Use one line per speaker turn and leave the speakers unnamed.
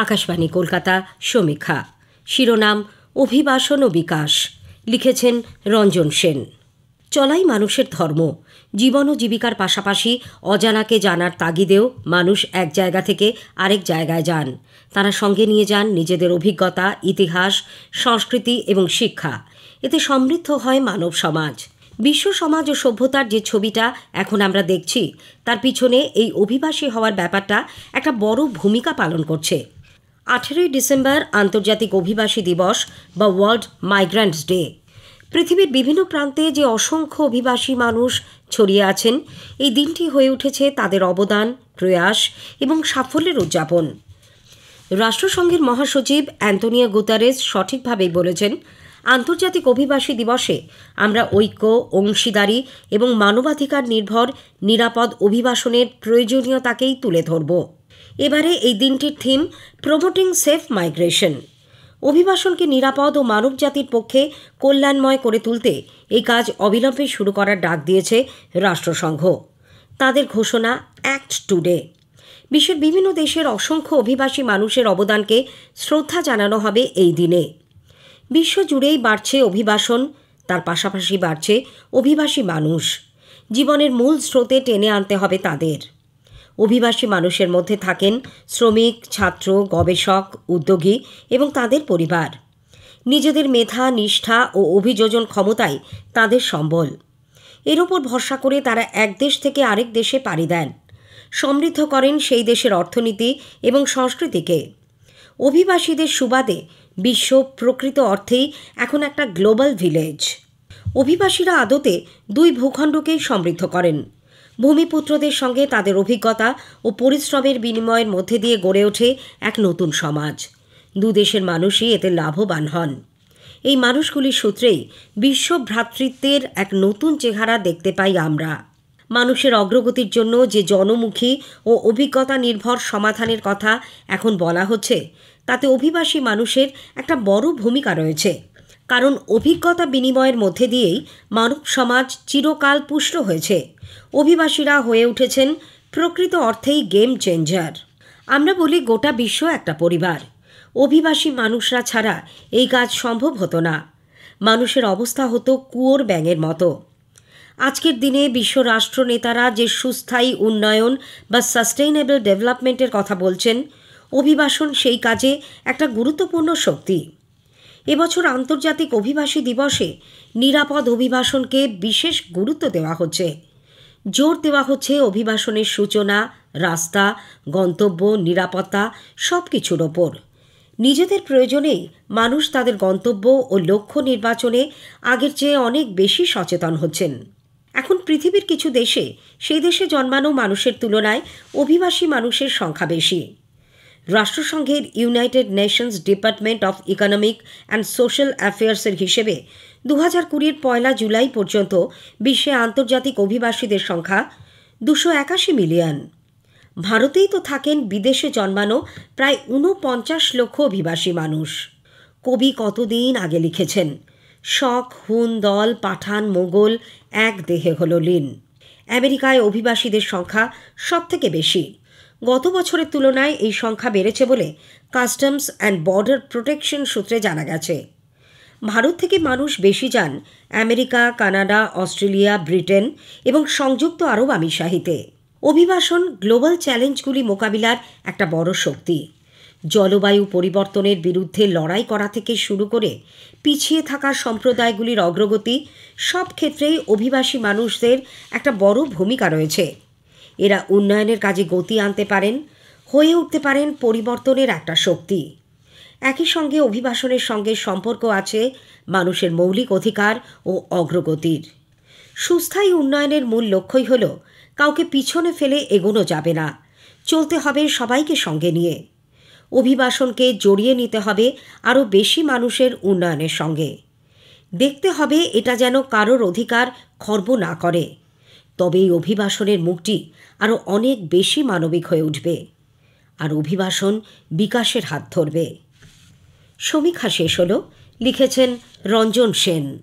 আকাশবাণী কলকাতা সমীক্ষা। শিরোনাম অভিবাসন ও বিকাশ। লিখেছেন রঞ্জন সেন। চলাই মানুষের ধর্ম। জীবন ও জীবিকার পাশাপাশি অজানাকে জানার তাগিদেও মানুষ এক জায়গা থেকে আরেক জায়গায় যান। তারা সঙ্গে নিয়ে যান নিজেদের অভিজ্ঞতা, ইতিহাস, সংস্কৃতি এবং শিক্ষা। এতে সমৃদ্ধ হয় মানব সমাজ। বিশ্ব সমাজ ও সভ্যতার যে ছবিটা এখন আমরা দেখছি, তার পিছনে এই অভিবাসী হওয়ার ব্যাপারটা একটা বড় ভূমিকা পালন করছে। 18ই ডিসেম্বর আন্তর্জাতিক অভিবাসী দিবস বা ওয়ার্ল্ড মাইগ্রান্টস ডে। পৃথিবীর বিভিন্ন প্রান্তে যে অসংখ্য অভিবাসী মানুষ ছড়িয়ে আছেন, এই দিনটি হয়ে উঠেছে তাদের অবদান, প্রয়াস এবং সাফল্যের উদযাপন। রাষ্ট্রসংঘের মহাসচিব অ্যান্তোনিও গুতেরেস সঠিকভাবেই বলেছেন, আন্তর্জাতিক অভিবাসী দিবসে আমরা ঐক্য, অংশীদারি এবং মানবাধিকার নির্ভর নিরাপদ অভিবাসনের প্রয়োজনীয়তাকেই তুলে ধরব। এবারে এই দিনটির থিম প্রমোটিং সেফ মাইগ্রেশন। অভিবাসনকে নিরাপদ ও মানবজাতির পক্ষে কল্যাণময় করে তুলতে এই কাজ অবিলম্বে শুরু করার ডাক দিয়েছে রাষ্ট্রসংঘ। তাদের ঘোষণা অ্যাক্ট টুডে। বিশ্বের বিভিন্ন দেশের অসংখ্য অভিবাসী মানুষের অবদানকে শ্রদ্ধা জানানো হবে এই দিনে। বিশ্বজুড়েই বাড়ছে অভিবাসন, তার পাশাপাশি বাড়ছে অভিবাসী মানুষ। জীবনের মূল স্রোতে টেনে আনতে হবে তাদের। অভিবাসী মানুষের মধ্যে থাকেন শ্রমিক, ছাত্র, গবেষক, উদ্যোগী এবং তাদের পরিবার। নিজেদের মেধা, নিষ্ঠা ও অভিযোজন ক্ষমতাই তাদের সম্বল। এর ওপর ভরসা করে তারা এক দেশ থেকে আরেক দেশে পাড়ি দেন, সমৃদ্ধ করেন সেই দেশের অর্থনীতি এবং সংস্কৃতিকে। অভিবাসীদের সুবাদে বিশ্ব প্রকৃত অর্থেই এখন একটা গ্লোবাল ভিলেজ। অভিবাসীরা আদতে দুই ভূখণ্ডকেই সমৃদ্ধ করেন। ভূমিপুত্রদের সঙ্গে তাদের অভিজ্ঞতা ও পরিশ্রমের বিনিময়ের মধ্যে দিয়ে গড়ে ওঠে এক নতুন সমাজ। দুদেশের মানুষই এতে লাভবান হন। এই মানুষগুলির সূত্রেই বিশ্ব ভ্রাতৃত্বের এক নতুন চেহারা দেখতে পাই আমরা। মানুষের অগ্রগতির জন্য যে জনমুখী ও অভিজ্ঞতা নির্ভর সমাধানের কথা এখন বলা হচ্ছে, তাতে অভিবাসী মানুষের একটা বড় ভূমিকা রয়েছে। কারণ অভিজ্ঞতা বিনিময়ের মধ্যে দিয়েই মানব সমাজ চিরকাল পুষ্ট হয়েছে। অভিবাসীরা হয়ে উঠেছেন প্রকৃত অর্থেই গেম চেঞ্জার। আমরা বলি গোটা বিশ্ব একটা পরিবার। অভিবাসী মানুষরা ছাড়া এই কাজ সম্ভব হতো না। মানুষের অবস্থা হতো কুয়োর ব্যাঙের মতো। আজকের দিনে বিশ্ব রাষ্ট্রনেতারা যে সুস্থায়ী উন্নয়ন বা সাস্টেইনেবল ডেভেলপমেন্টের কথা বলছেন, অভিবাসন সেই কাজে একটা গুরুত্বপূর্ণ শক্তি। এবছর আন্তর্জাতিক অভিবাসী দিবসে নিরাপদ অভিবাসনকে বিশেষ গুরুত্ব দেওয়া হচ্ছে। জোর দেওয়া হচ্ছে অভিবাসনের সূচনা, রাস্তা, গন্তব্য, নিরাপত্তা সব কিছুর ওপর। নিজেদের প্রয়োজনেই মানুষ তাদের গন্তব্য ও লক্ষ্য নির্বাচনে আগের চেয়ে অনেক বেশি সচেতন হচ্ছেন। এখন পৃথিবীর কিছু দেশে সেই দেশে জন্মানো মানুষের তুলনায় অভিবাসী মানুষের সংখ্যা বেশি। রাষ্ট্রসংঘের United Nations Department of Economic and Social অ্যাফেয়ার্সের হিসেবে 2020 পয়লা জুলাই পর্যন্ত বিশ্বে আন্তর্জাতিক অভিবাসীদের সংখ্যা 281 মিলিয়ন। ভারতেই তো থাকেন বিদেশে জন্মানো প্রায় 49 লক্ষ অভিবাসী মানুষ। কবি কতদিন আগে লিখেছেন, শক, হুন, দল, পাঠান, মোগল এক দেহে হল লীন। আমেরিকায় অভিবাসীদের সংখ্যা সবথেকে বেশি। গত বছরের তুলনায় এই সংখ্যা বেড়েছে বলে কাস্টমস অ্যান্ড বর্ডার প্রোটেকশন সূত্রে জানা গেছে। ভারত থেকে মানুষ বেশি যান আমেরিকা, কানাডা, অস্ট্রেলিয়া, ব্রিটেন এবং সংযুক্ত আরব আমিরাতে। অভিবাসন গ্লোবাল চ্যালেঞ্জগুলি মোকাবিলার একটা বড় শক্তি। জলবায়ু পরিবর্তনের বিরুদ্ধে লড়াই করা থেকে শুরু করে পিছিয়ে থাকা সম্প্রদায়গুলির অগ্রগতি, সব ক্ষেত্রেই অভিবাসী মানুষদের একটা বড় ভূমিকা রয়েছে। এরা উন্নয়নের কাজে গতি আনতে পারেন, হয়ে উঠতে পারেন পরিবর্তনের একটা শক্তি। একই সঙ্গে অভিবাসনের সঙ্গে সম্পর্ক আছে মানুষের মৌলিক অধিকার ও অগ্রগতির। সুস্থায়ী উন্নয়নের মূল লক্ষ্যই হল কাউকে পিছনে ফেলে এগোনো যাবে না, চলতে হবে সবাইকে সঙ্গে নিয়ে। অভিবাসনকে জড়িয়ে নিতে হবে আরও বেশি মানুষের উন্নয়নের সঙ্গে। দেখতে হবে এটা যেন কারোর অধিকার খর্ব না করে। তবেই অভিবাসনের মুখটি আরও অনেক বেশি মানবিক হয়ে উঠবে, আর অভিবাসন বিকাশের হাত ধরবে। সমীক্ষা শেষ হল। লিখেছেন রঞ্জন সেন।